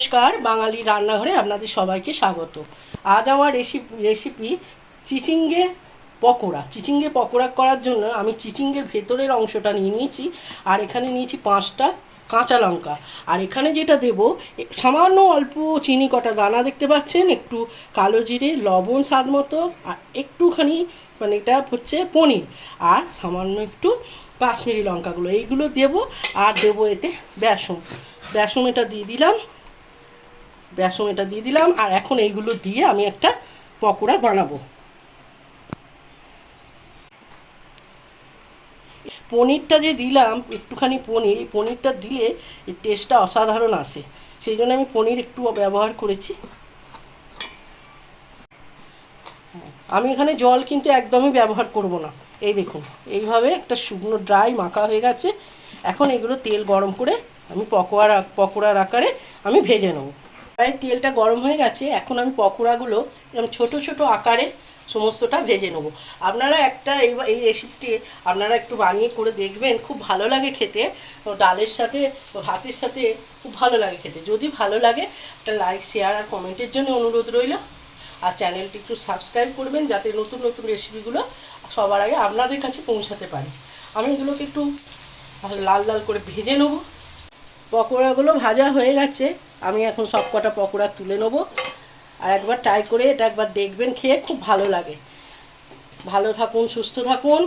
নমস্কার, বাঙালি রান্নাঘরে আপনাদের সবাইকে স্বাগত। আজ আমার রেসিপি চিচিঙ্গে পকোড়া। চিচিঙ্গে পকোড়া করার জন্য আমি চিচিঙ্গের ভেতরের অংশটা নিয়ে নিয়েছি, আর এখানে নিয়েছি 5টা কাঁচা লঙ্কা। আর এখানে যেটা দেব, সামান্য অল্প চিনি কটা দানা দেখতে পাচ্ছেন, একটু কালো জিরে, লবণ স্বাদ মতো, আর একটুখানি মানে এটা হচ্ছে পনির, আর সামান্য একটু কাশ্মীরি লঙ্কাগুলো, এইগুলো দেবো। আর দেবো এতে বেসন। এটা দিয়ে দিলাম। আর এখন এইগুলো দিয়ে আমি একটা পকোড়া বানাবো। পনিরটা যে দিলাম, একটুখানি পনির, এই পনিরটা দিলে এই টেস্টটা অসাধারণ আসে, সেই জন্য আমি পনির একটু ব্যবহার করেছি। আমি এখানে জল কিন্তু একদমই ব্যবহার করব না। এই দেখুন, এইভাবে একটা শুকনো ড্রাই মাখা হয়ে গেছে। এখন এগুলো তেল গরম করে আমি পকোড়ার আকারে আমি ভেজে নেব। প্রায় তেলটা গরম হয়ে গেছে, এখন আমি পকোড়াগুলো এরকম ছোট ছোট আকারে সমস্তটা ভেজে নেব। আপনারা এই রেসিপিটি আপনারা একটু বানিয়ে করে দেখবেন, খুব ভালো লাগে খেতে। ডালের সাথে, ভাতের সাথে খুব ভালো লাগে খেতে। যদি ভালো লাগে একটা লাইক, শেয়ার আর কমেন্টের জন্য অনুরোধ রইল। আর চ্যানেলটি একটু সাবস্ক্রাইব করবেন, যাতে নতুন নতুন রেসিপিগুলো সবার আগে আপনাদের কাছে পৌঁছাতে পারে। আমি এগুলোকে একটু লাল লাল করে ভেজে নেব। পকোড়াগুলো ভাজা হয়ে গেছে, আমি এখন সব কটা পকোড়া তুলে নেব। আর একবার ট্রাই করে এটা একবার দেখবেন, খেয়ে খুব ভালো লাগে। ভালো থাকুন, সুস্থ থাকুন,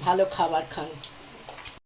ভালো খাবার খান।